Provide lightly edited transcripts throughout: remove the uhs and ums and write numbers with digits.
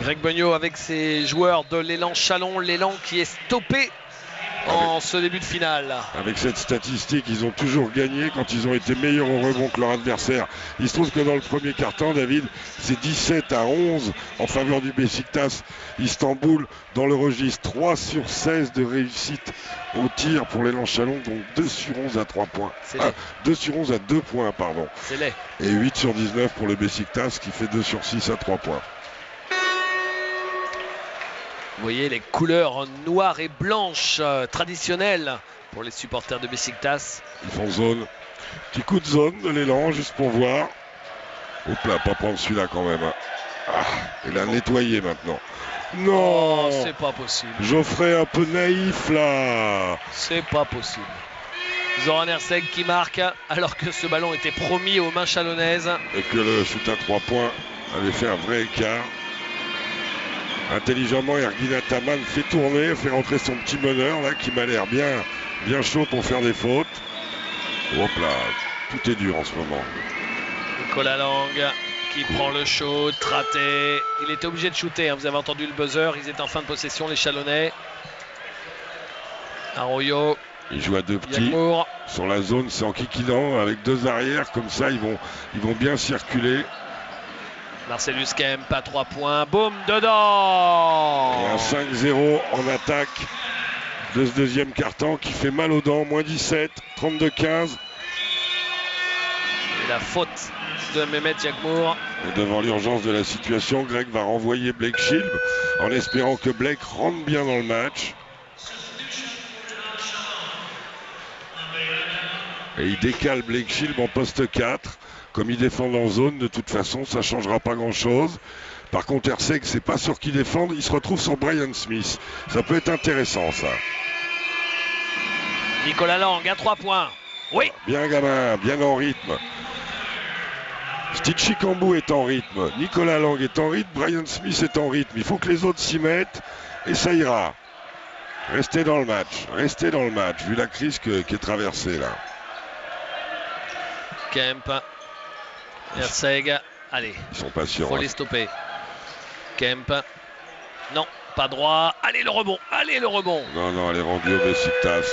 Greg Beugnot avec ses joueurs de l'élan Chalon, l'élan qui est stoppé en ce début de finale. Avec cette statistique, ils ont toujours gagné quand ils ont été meilleurs au rebond que leur adversaire. Il se trouve que dans le premier quart-temps, David, c'est 17-11 en faveur du Beşiktaş Istanbul dans le registre. 3 sur 16 de réussite au tir pour l'élan Chalon, donc 2 sur 11 à 3 points. 2 sur 11 à 2 points, pardon. C'est laid. Et 8 sur 19 pour le Beşiktaş qui fait 2 sur 6 à 3 points. Vous voyez les couleurs noires et blanches traditionnelles pour les supporters de Beşiktaş. Ils font zone. Petit coup de zone de l'élan, juste pour voir. Hop là, pas prendre celui-là quand même. Ah, il a nettoyé maintenant. Non, oh, c'est pas possible. Geoffrey un peu naïf là. C'est pas possible. Zoran Erceg qui marque alors que ce ballon était promis aux mains chalonnaises. Et que le shoot à 3 points avait fait un vrai écart. Intelligemment, Ergin Ataman fait tourner, fait rentrer son petit meneur là qui m'a l'air bien chaud pour faire des fautes. Hop là, tout est dur en ce moment. Nicolas Lang qui prend le shoot, raté. Il était obligé de shooter, hein. Vous avez entendu le buzzer, ils étaient en fin de possession les Chalonnais. Arroyo. Il joue à 2 petits. Yakmour. Sur la zone, c'est en kikinant avec 2 arrières, comme ça ils vont bien circuler. Marcellus Kemp à 3 points, boum, dedans. Et un 5-0 en attaque de ce deuxième quart-temps qui fait mal aux dents, moins 17, 32-15. Et la faute de Mehmet Yakmour. Et devant l'urgence de la situation, Greg va renvoyer Blake Shield en espérant que Blake rentre bien dans le match. Et il décale Blake Shield en poste 4. Comme ils défendent en zone, de toute façon, ça ne changera pas grand-chose. Par contre, Erceg, c'est pas sur qui défendre. Il se retrouve sur Brian Smith. Ça peut être intéressant, ça. Nicolas Lang à 3 points. Oui. Bien gamin, bien en rythme. Steve Chikambu est en rythme. Nicolas Lang est en rythme. Brian Smith est en rythme. Il faut que les autres s'y mettent et ça ira. Restez dans le match. Restez dans le match, vu la crise qui est traversée, là. Kemp. Erceg, allez, ils sont patients. Faut les stopper. Kemp, non, pas droit. Allez le rebond, allez le rebond. Non, elle est rendue au Beşiktaş.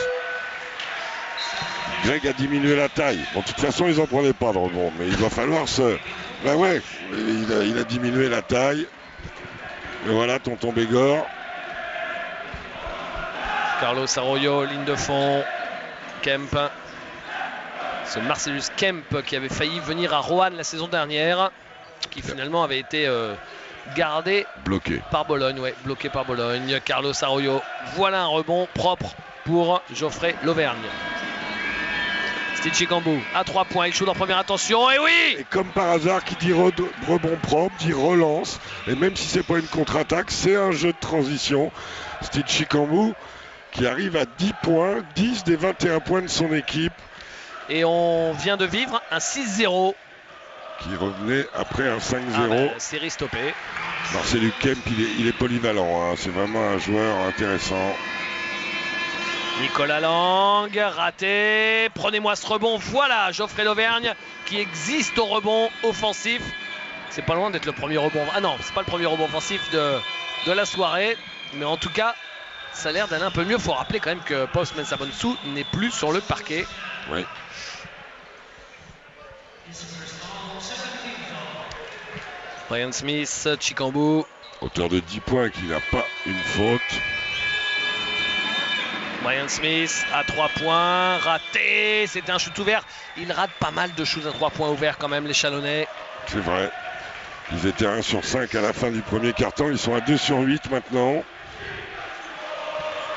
Greg a diminué la taille. Bon, de toute façon, ils n'en prenaient pas de rebond, mais il va falloir se. Ben ouais, il a diminué la taille. Et voilà, tonton Bégor. Carlos Arroyo, ligne de fond. Kemp. Ce Marcellus Kemp qui avait failli venir à Roanne la saison dernière, qui finalement avait été gardé par Bologne, bloqué par Bologne. Carlos Arroyo, voilà un rebond propre pour Geoffrey Lauvergne. Steve Chikambu à 3 points, il shoot en première intention, et oui. Et comme par hasard, qui dit rebond propre, dit relance, et même si c'est pas une contre-attaque, c'est un jeu de transition. Steve Chikambu qui arrive à 10 points, 10 des 21 points de son équipe. Et on vient de vivre un 6-0. Qui revenait après un 5-0. Série stoppée. Marcellus Kemp, il est polyvalent. Hein. C'est vraiment un joueur intéressant. Nicolas Lang, raté. Prenez-moi ce rebond. Voilà, Geoffrey Lauvergne qui existe au rebond offensif. C'est pas loin d'être le premier rebond. Ah non, c'est pas le premier rebond offensif de la soirée. Mais en tout cas, ça a l'air d'aller un peu mieux. Il faut rappeler quand même que Postman Sabonsou n'est plus sur le parquet. Oui. Brian Smith, Chikambu. Auteur de 10 points qui n'a pas une faute. Brian Smith à 3 points, raté. C'était un shoot ouvert. Il rate pas mal de shoots à 3 points ouverts quand même, les Chalonnais. C'est vrai. Ils étaient à 1 sur 5 à la fin du premier quart-temps. Ils sont à 2 sur 8 maintenant.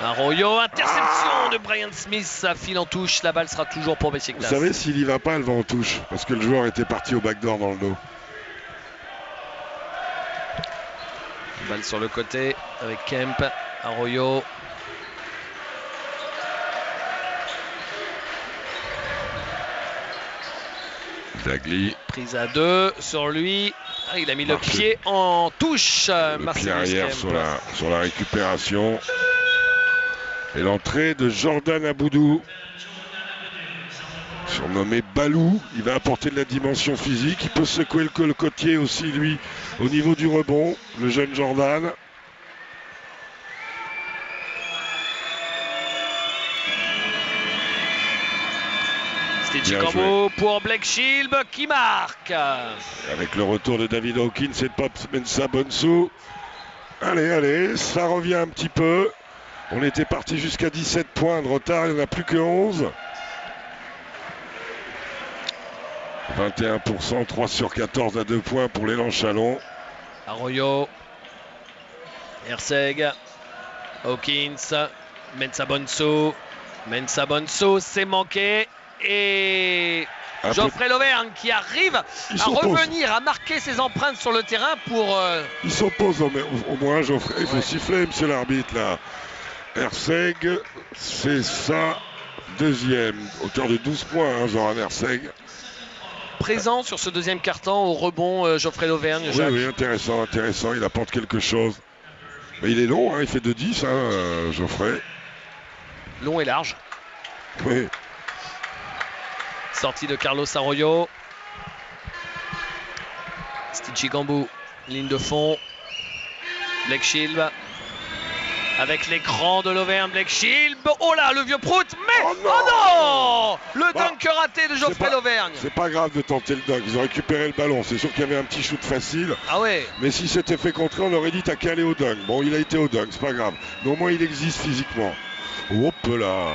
Arroyo, interception de Brian Smith, ça file en touche, la balle sera toujours pour Beşiktaş. Vous savez, s'il y va pas, elle va en touche, parce que le joueur était parti au backdoor dans le dos. Balle sur le côté avec Kemp, Arroyo. Dagli. Prise à 2 sur lui. Ah, il a mis le pied en touche. Le pied arrière sur la récupération. Et l'entrée de Jordan Aboudou Surnommé Balou, il va apporter de la dimension physique. Il peut secouer le cocotier aussi, lui, au niveau du rebond, le jeune Jordan. Chikambo pour Blake Shield qui marque. Avec le retour de David Hawkins et de Pops Mensah Bonsu. Allez, allez, ça revient un petit peu. On était parti jusqu'à 17 points de retard, il n'y en a plus que 11. 21%, 3 sur 14 à 2 points pour l'élan Chalon. Arroyo, Herseg, Hawkins, Mensah Bonsu. Mensah Bonsu, c'est manqué. Et Geoffrey Lauvergne qui arrive à revenir, à marquer ses empreintes sur le terrain pour... Il s'oppose au moins, Geoffrey. Il faut siffler, monsieur l'arbitre, là. Herseg, c'est sa deuxième. Auteur de 12 points, hein, Zoran Herseg. Présent sur ce deuxième carton au rebond, Geoffrey Lauvergne. Oui, oui, intéressant, intéressant. Il apporte quelque chose. Mais il est long, hein, il fait 2-10, hein, Geoffrey. Long et large. Oui. Sortie de Carlos Arroyo. Steve Chikambo, ligne de fond. Blake Shield. Avec l'écran de l'Auvergne, Blake Shield. Oh là, le vieux prout. Mais oh non, le dunk raté de Geoffrey Lauvergne. C'est pas grave de tenter le dunk. Ils ont récupéré le ballon. C'est sûr qu'il y avait un petit shoot facile. Ah ouais. Mais si c'était fait contrer, on aurait dit t'as qu'à aller au dunk. Bon, il a été au dunk, c'est pas grave. Mais au moins, il existe physiquement. Hop là.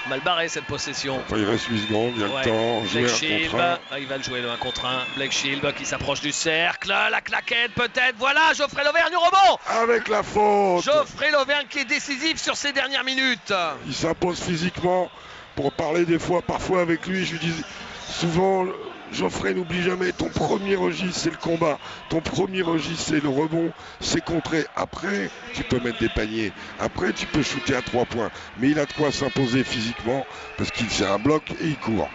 Mal barré cette possession. Enfin, il reste 8 secondes, il y a le temps. Blake Shield, il va le jouer le 1 contre 1. Blake Shield qui s'approche du cercle. La claquette peut-être. Voilà, Geoffrey Lauvergne au rebond. Avec la faute. Geoffrey Lauvergne qui est décisif sur ces dernières minutes. Il s'impose physiquement. Pour parler parfois avec lui, je lui dis souvent... Geoffrey, n'oublie jamais, ton premier registre, c'est le combat. Ton premier registre, c'est le rebond, c'est contrer. Après, tu peux mettre des paniers. Après, tu peux shooter à 3 points. Mais il a de quoi s'imposer physiquement parce qu'il fait un bloc et il court.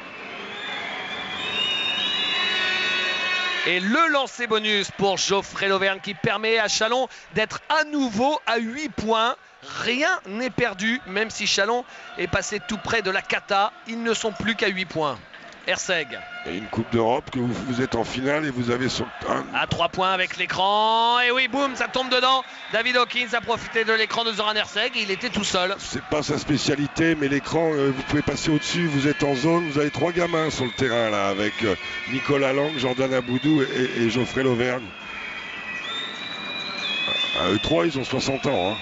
Et le lancer bonus pour Geoffrey Lauvergne qui permet à Chalon d'être à nouveau à 8 points. Rien n'est perdu, même si Chalon est passé tout près de la cata. Ils ne sont plus qu'à 8 points. Herseg. Et une Coupe d'Europe que vous êtes en finale et vous avez sur à 3 points avec l'écran. Et oui, boum, ça tombe dedans. David Hawkins a profité de l'écran de Zoran Herseg. Il était tout seul. C'est pas sa spécialité, mais l'écran, vous pouvez passer au-dessus. Vous êtes en zone. Vous avez 3 gamins sur le terrain là, avec Nicolas Lang, Jordan Aboudou et Geoffrey Lauvergne. Eux 3, ils ont 60 ans. Hein.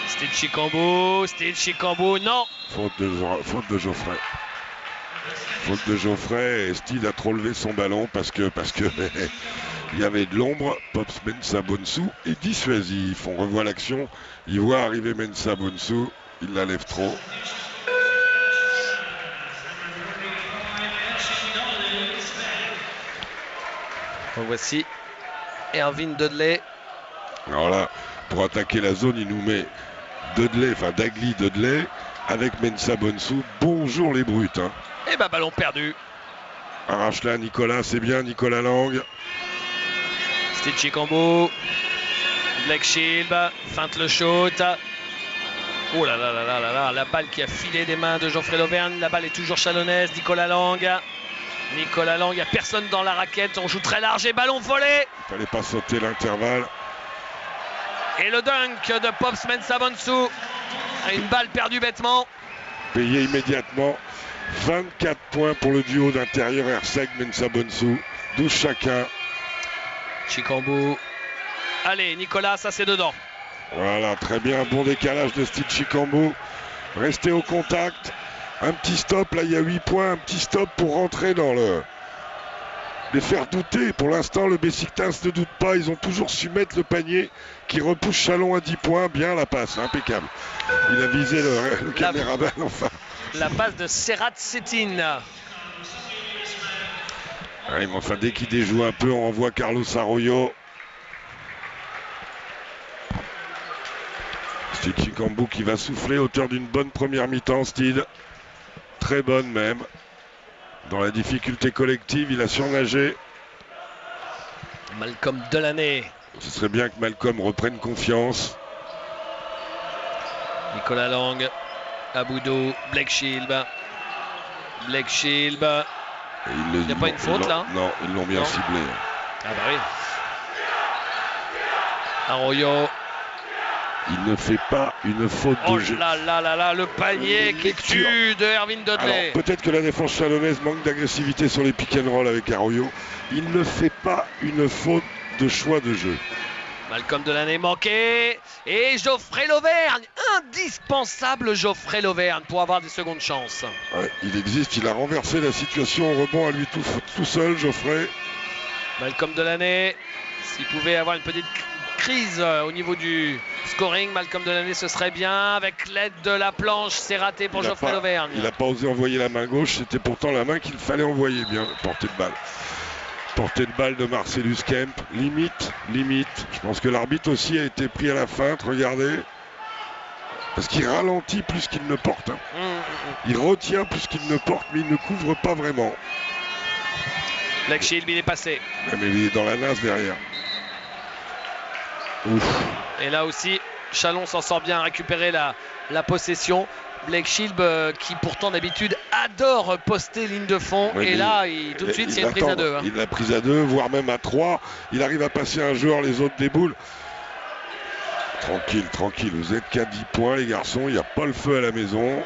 Steve Chikambo, non. Faute de Geoffrey. Faute de Geoffrey, et Steve a trop levé son ballon parce que il y avait de l'ombre. Pops Mensah Bonsu est dissuasif. On revoit l'action, il voit arriver Mensah Bonsu, il la lève trop. Voici Ervin Dudley. Alors là, pour attaquer la zone, il nous met Dagly Dudley avec Mensah Bonsu. Bonjour les brutes. Hein. Et bah ballon perdu. Arrache là Nicolas, c'est bien Nicolas Lang. Steve Chikambo. Blake Shield feinte le shoot. Oh là là là là là là, la balle qui a filé des mains de Geoffrey Lauvergne. La balle est toujours chalonnaise. Nicolas Lang, il n'y a personne dans la raquette. On joue très large et ballon volé. Il fallait pas sauter l'intervalle. Et le dunk de Pops Mensah Bonsu. Une balle perdue bêtement. Payé immédiatement. 24 points pour le duo d'intérieur Herseg Mensah Bonsu. 12 chacun. Chikambo. Allez, Nicolas, ça c'est dedans. Voilà, très bien. Bon décalage de Steve Chikambo. Restez au contact. Un petit stop, là il y a 8 points. Un petit stop pour rentrer dans les faire douter. Pour l'instant, le Besiktas ne doute pas. Ils ont toujours su mettre le panier qui repousse Chalon à 10 points. Bien la passe, impeccable. Il a visé le caméraman, enfin. La passe de Serhat Cetin. Ouais, mais enfin, dès qu'il déjoue un peu, on envoie Carlos Arroyo. Steve Chikambo qui va souffler, auteur d'une bonne première mi-temps, Steve. Très bonne même. Dans la difficulté collective, il a surnagé. Malcolm Delaney. Ce serait bien que Malcolm reprenne confiance. Nicolas Lang, Aboudou, Blake Shield. Blake Shield. Il n'y a pas une faute là? Non, ils l'ont bien ciblé. Ah bah oui. Arroyo. Il ne fait pas une faute de jeu. Oh là là là là, le panier qui tue de Erwin Dudley. Alors peut-être que la défense chalonnaise manque d'agressivité sur les pick and roll avec Arroyo. Il ne fait pas une faute de choix de jeu. Malcolm Delaney manqué. Et Geoffrey Lauvergne. Indispensable Geoffrey Lauvergne pour avoir des secondes chances. Ouais, il existe, il a renversé la situation au rebond à lui tout seul, Geoffrey. Malcolm Delaney. S'il pouvait avoir une petite crise au niveau du scoring, Malcolm Delaney, ce serait bien. Avec l'aide de la planche, c'est raté pour Geoffrey Lauvergne. Il n'a pas osé envoyer la main gauche, c'était pourtant la main qu'il fallait envoyer bien. Portée de balle. Portée de balle de Marcellus Kemp. Limite. Je pense que l'arbitre aussi a été pris à la feinte, regardez. Parce qu'il ralentit plus qu'il ne porte. Hein. Il retient plus qu'il ne porte, mais il ne couvre pas vraiment. Blake Shield, il est passé. Ouais, mais il est dans la nasse derrière. Ouf. Et là aussi, Chalon s'en sort bien à récupérer la possession. Blake Shield qui pourtant d'habitude adore poster ligne de fond. Ouais, et là, tout de suite, c'est une prise à 2. Hein. Il l'a prise à 2, voire même à 3. Il arrive à passer un joueur, les autres déboulent. Tranquille. Vous êtes qu'à 10 points, les garçons. Il n'y a pas le feu à la maison.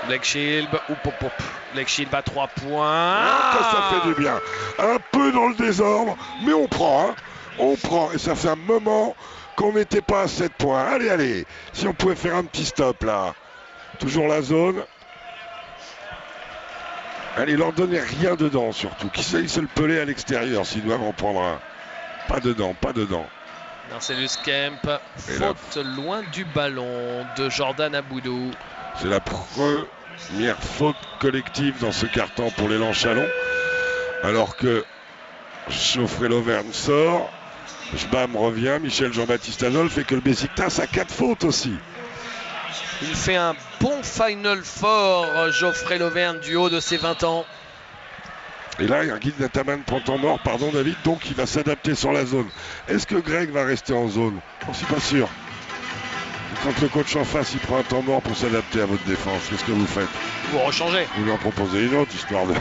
Blake Shield, Blake Shield à 3 points. Ça fait du bien. Un peu dans le désordre, mais on prend. Hein. On prend. Et ça fait un moment qu'on n'était pas à 7 points. Allez. Si on pouvait faire un petit stop là. Toujours la zone. Allez, leur donnez rien dedans surtout. Qu'ils essayent de se le peler à l'extérieur s'ils doivent en prendre un. Pas dedans. Marcellus Kemp, faute loin du ballon de Jordan Aboudou. C'est la première faute collective dans ce carton pour l'élan Chalon. Alors que Geoffrey Lauvergne sort, Jbam revient, Michel Jean-Baptiste Adolphe, et que le Besiktas a 4 fautes aussi. Il fait un bon Final Four, Geoffrey Lauvergne, du haut de ses 20 ans. Et là, Guy Nataman prend temps mort, pardon David, donc il va s'adapter sur la zone. Est-ce que Greg va rester en zone? Je ne suis pas sûr. Quand le coach en face, il prend un temps mort pour s'adapter à votre défense, qu'est-ce que vous faites? Vous rechangez. Vous lui en proposez une autre, histoire de...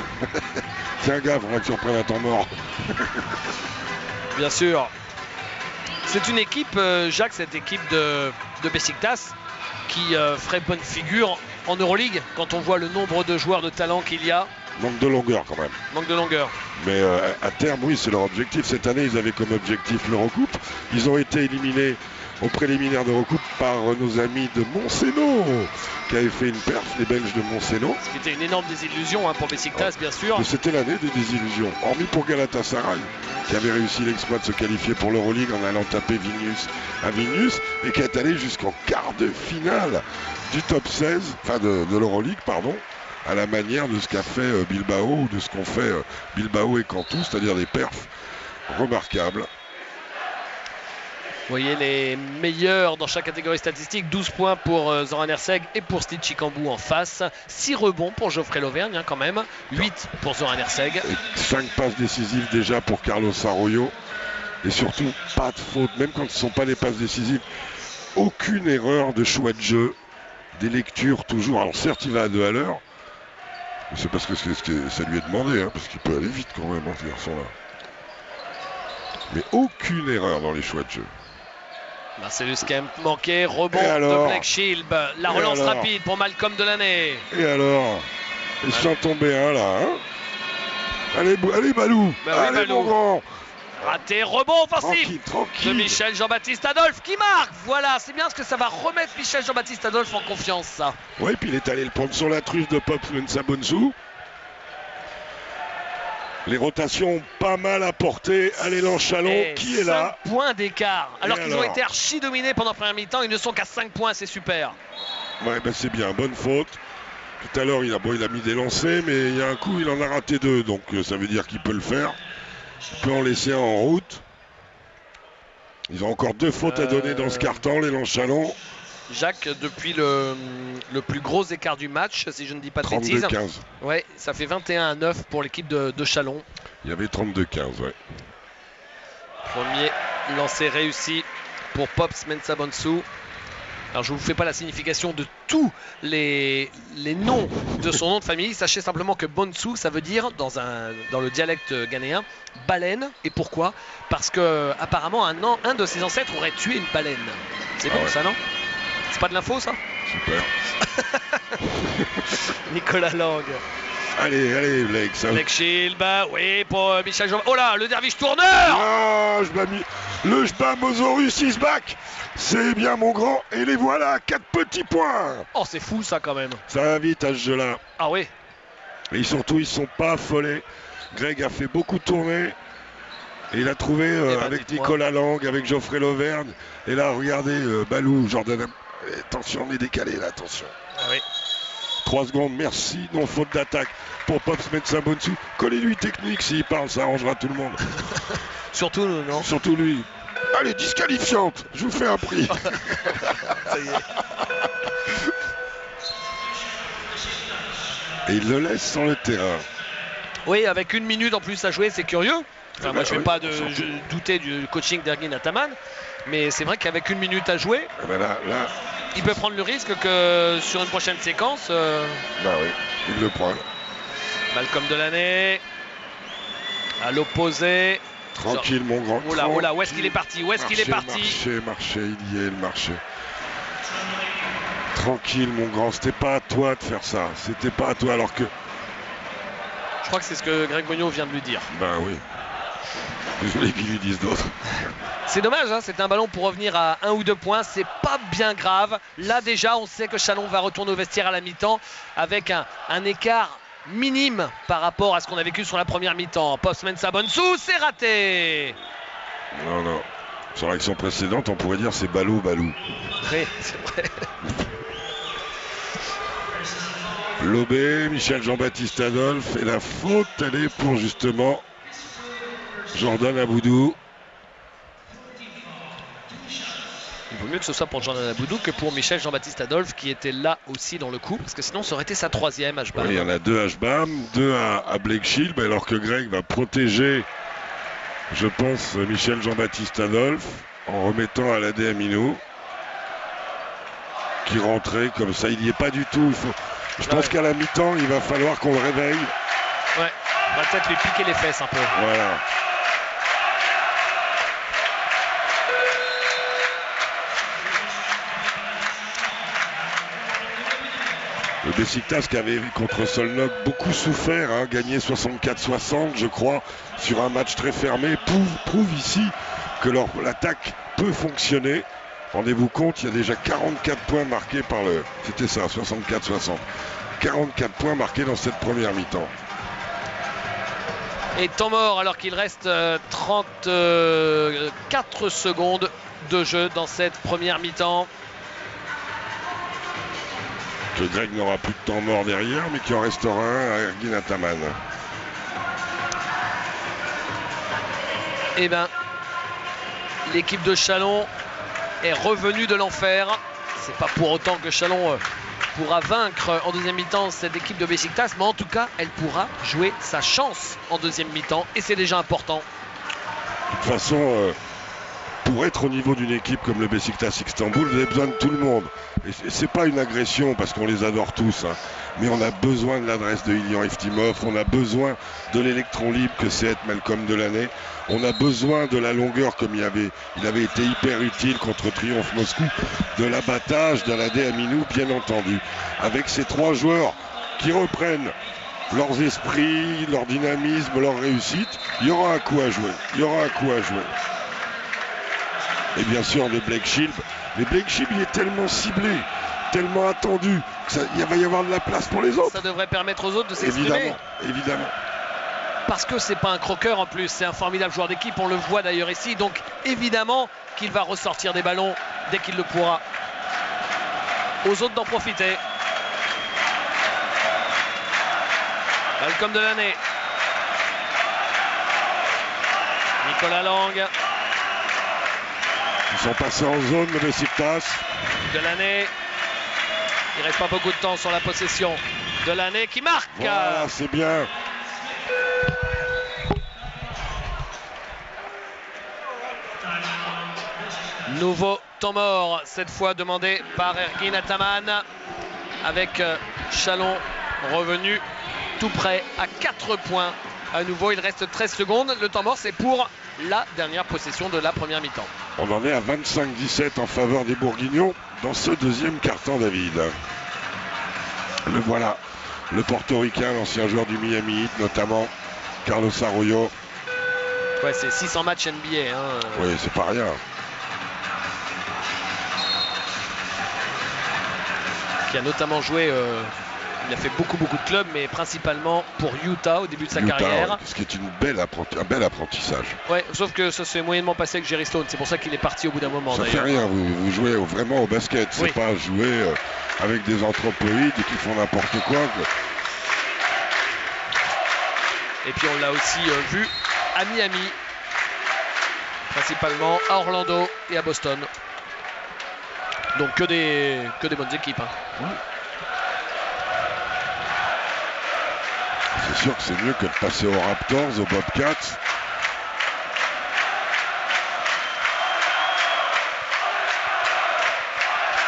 Tiens gars, il faudra que tu reprennes un temps mort. Bien sûr. C'est une équipe, Jacques, cette équipe de Besiktas qui ferait bonne figure en Euroleague quand on voit le nombre de joueurs de talent qu'il y a. Manque de longueur quand même. Manque de longueur. Mais à terme, oui, c'est leur objectif. Cette année, ils avaient comme objectif l'Eurocoupe. Ils ont été éliminés au préliminaire d'Eurocoupe par nos amis de Montseno, qui avaient fait une perf, les Belges de Montseno. Ce qui était une énorme désillusion pour Besiktas, bien sûr. Mais c'était l'année des désillusions, hormis pour Galatasaray, qui avait réussi l'exploit de se qualifier pour l'Euroleague en allant taper Vilnius à Vilnius, et qui est allé jusqu'en quart de finale du top 16, enfin de l'Euroleague, pardon, à la manière de ce qu'a fait Bilbao, ou de ce qu'ont fait Bilbao et Cantou, c'est-à-dire des perfs remarquables. Vous voyez les meilleurs dans chaque catégorie statistique. 12 points pour Zoran Erceg et pour Steve Chikambou en face. 6 rebonds pour Geoffrey Lauvergne quand même. 8 pour Zoran Erceg. Et 5 passes décisives déjà pour Carlos Arroyo. Et surtout, pas de faute, même quand ce ne sont pas des passes décisives. Aucune erreur de choix de jeu. Des lectures toujours. Alors certes, il va à 2 à l'heure. C'est parce que ça lui est demandé, hein, parce qu'il peut aller vite quand même, ce garçon-là. Mais aucune erreur dans les choix de jeu. Marcellus Kemp manqué, rebond de Blake Shield. La relance rapide pour Malcolm Delaney. Et alors, ils sont tombés un là. Hein, allez Balou, allez Balou. Mon grand. Raté, rebond offensif tranquille. de Michel Jean-Baptiste Adolphe qui marque. Voilà, c'est bien ce que ça va remettre Michel Jean-Baptiste Adolphe en confiance, ça. Oui, puis il est allé le prendre sur la truffe de Pops Mensah-Bonsu. Les rotations ont pas mal apporté à l'élan Chalon qui est là. 5 points d'écart. Alors qu'ils ont été archi dominés pendant la première mi-temps, ils ne sont qu'à 5 points, c'est super. Ouais, ben c'est bien, bonne faute. Tout à l'heure, il a mis des lancers, mais il y a un coup, il en a raté 2, donc ça veut dire qu'il peut le faire. Il peut en laisser un en route. Ils ont encore 2 fautes à donner dans ce carton, l'élan Chalon. Jacques, depuis le plus gros écart du match, si je ne dis pas de bêtises. 32-15. Ouais, ça fait 21-9 pour l'équipe de Chalon. Il y avait 32-15, ouais. Premier lancer réussi pour Pops Mensah-Bonsu. Alors je ne vous fais pas la signification de tous les noms de son nom de famille. Sachez simplement que Bonsu, ça veut dire dans le dialecte ghanéen, baleine. Et pourquoi? Parce que apparemment un de ses ancêtres aurait tué une baleine. C'est bon ça, non? C'est pas de l'info ça? Super. Nicolas Lang. Allez, Blake. Blake Shield, oui, pour Michel Jean. Oh là, le derviche tourneur! Ah, le Jbamosaurus is back. C'est bien mon grand. Et les voilà, 4 petits points. Oh, c'est fou ça quand même. Ça va vite à ce jeu-là. Ah oui. Et surtout, ils sont pas affolés. Greg a fait beaucoup tourner. Et il a trouvé avec Nicolas Lang, avec Geoffrey Lauvergne. Et là, regardez, Balou, Jordan. Attention, on est décalé là, attention. Ah oui. 3 secondes, merci. Non, faute d'attaque pour Pops Mensah Bonsu. Collez-lui technique, s'il parle, ça arrangera tout le monde. Surtout nous, non? Surtout lui. Allez, disqualifiante, je vous fais un prix. Ça y est. Et il le laisse sur le terrain. Oui, avec 1 minute en plus à jouer, c'est curieux. Enfin, moi, je ne vais pas douter du coaching d'Ergin Ataman, mais c'est vrai qu'avec 1 minute à jouer, là, il peut prendre le risque que sur une prochaine séquence. Bah oui, il le prend. Malcolm Delaney à l'opposé. Tranquille, mon grand. Oh là, où est-ce qu'il est parti? Où est-ce qu'il est parti? Marché, il y est, le marché. Tranquille, mon grand, c'était pas à toi de faire ça. C'était pas à toi, alors que... Je crois que c'est ce que Greg Bonneau vient de lui dire. Ben oui. Je voulais qu'il lui dise d'autres. C'est dommage, hein, c'est un ballon pour revenir à 1 ou 2 points, c'est pas bien grave. Là déjà, on sait que Chalon va retourner au vestiaire à la mi-temps avec un écart minime par rapport à ce qu'on a vécu sur la première mi-temps. Pops Mensah Bonsu, c'est raté. Non. Sur l'action précédente, on pourrait dire c'est Balou. Oui, c'est vrai. Lobé, Michel Jean-Baptiste Adolphe, et la faute, elle est pour justement Jordan Aboudou. Il vaut mieux que ce soit pour Jordan Aboudou que pour Michel Jean-Baptiste Adolphe qui était là aussi dans le coup, parce que sinon ça aurait été sa 3e HBAM. Oui, il y en a 2 HBAM, 2 à Blake Shield, alors que Greg va protéger, je pense, Michel Jean-Baptiste Adolphe en remettant à la Aminou qui rentrait comme ça. Il n'y est pas du tout. Je pense qu'à la mi-temps, il va falloir qu'on le réveille. Ouais, on va peut-être lui piquer les fesses un peu. Voilà. Le Besiktas qui avait contre Solnok beaucoup souffert, hein, gagné 64-60 je crois, sur un match très fermé, prouve ici que l'attaque peut fonctionner. Rendez-vous compte, il y a déjà 44 points marqués par le... C'était ça, 64-60. 44 points marqués dans cette première mi-temps. Et temps mort alors qu'il reste 34 secondes de jeu dans cette première mi-temps. Que Greg n'aura plus de temps mort derrière, mais qu'il en restera un à Ergin Ataman. Eh bien, l'équipe de Chalon est revenue de l'enfer. C'est pas pour autant que Chalon pourra vaincre en deuxième mi-temps cette équipe de Besiktas, mais en tout cas, elle pourra jouer sa chance en deuxième mi-temps, et c'est déjà important. De toute façon, pour être au niveau d'une équipe comme le Besiktas Istanbul, vous avez besoin de tout le monde. Et c'est pas une agression parce qu'on les adore tous, hein, mais on a besoin de l'adresse de Ilian Eftimov, on a besoin de l'électron libre que c'est être Malcolm Delaney, on a besoin de la longueur comme il avait été hyper utile contre Triomphe Moscou, de l'abattage d'Aladé Aminou bien entendu. Avec ces 3 joueurs qui reprennent leurs esprits, leur dynamisme, leur réussite, il y aura un coup à jouer. Et bien sûr de Blake Shield. Mais Blake Shield, il est tellement ciblé, tellement attendu, qu'il va y avoir de la place pour les autres. Ça devrait permettre aux autres de s'exprimer. Évidemment. Parce que c'est pas un croqueur en plus, c'est un formidable joueur d'équipe, on le voit d'ailleurs ici. Donc évidemment qu'il va ressortir des ballons dès qu'il le pourra. Aux autres d'en profiter. Malcolm Delaney. Nicolas Lang. Ils sont passés en zone, le Besiktas. Delaney. Il reste pas beaucoup de temps sur la possession. Delaney qui marque. Voilà, c'est bien. Nouveau temps mort, cette fois demandé par Ergin Ataman, avec Chalon revenu tout près à 4 points. À nouveau, il reste 13 secondes. Le temps mort, c'est pour la dernière possession de la première mi-temps. On en est à 25-17 en faveur des Bourguignons dans ce deuxième quart-temps, David. Le voilà, le portoricain, l'ancien joueur du Miami Heat, notamment Carlos Arroyo. Ouais, c'est 600 matchs NBA. Hein. Oui, c'est pas rien. Qui a notamment joué, il a fait beaucoup de clubs, mais principalement pour Utah au début de sa carrière. Ouais, ce qui est un bel apprentissage. Ouais, sauf que ça s'est moyennement passé avec Jerry Stone, c'est pour ça qu'il est parti au bout d'un moment. Ça fait rien, vous jouez vraiment au basket, c'est oui. pas jouer avec des anthropoïdes qui font n'importe quoi. Et puis on l'a aussi vu à Miami, principalement à Orlando et à Boston. Donc que des bonnes équipes. Hein. C'est sûr que c'est mieux que de passer aux Raptors, aux Bobcats.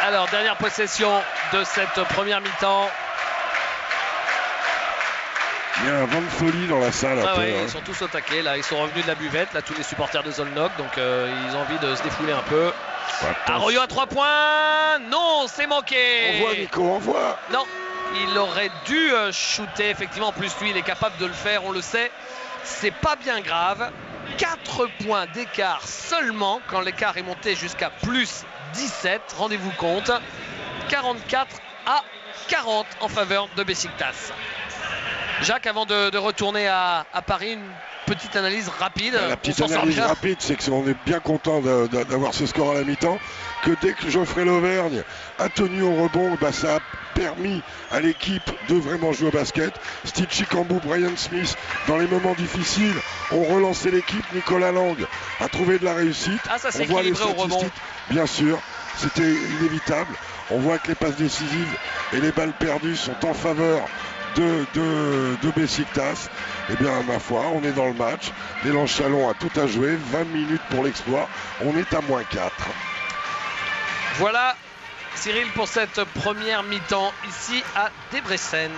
Alors, dernière possession de cette première mi-temps. Il y a un vent de folie dans la salle. Ah ouais, peu, ils sont tous au taquet. Là, ils sont revenus de la buvette. Là, tous les supporters de Zolnok. Donc, ils ont envie de se défouler un peu. Arroyo à 3 points. Non, c'est manqué. On voit, Nico, on voit. Non, il aurait dû shooter. Effectivement, en plus, lui, il est capable de le faire. On le sait. C'est pas bien grave. 4 points d'écart seulement quand l'écart est monté jusqu'à plus 17. Rendez-vous compte. 44 à 40 en faveur de Beşiktaş. Jacques, avant de retourner à Paris, une petite analyse rapide. La petite analyse rapide, c'est qu'on est bien content d'avoir ce score à la mi-temps. Que dès que Geoffrey Lauvergne a tenu au rebond, ça a permis à l'équipe de vraiment jouer au basket. Steve Chicambou, Brian Smith, dans les moments difficiles, ont relancé l'équipe. Nicolas Lang a trouvé de la réussite. Ah, ça s'est équilibré au rebond. Bien sûr, c'était inévitable. On voit que les passes décisives et les balles perdues sont en faveur de Beşiktaş. Eh bien, ma foi, on est dans le match. L'élan Chalon a tout à jouer. 20 minutes pour l'exploit. On est à -4. Voilà, Cyril, pour cette première mi-temps ici à Debrecen.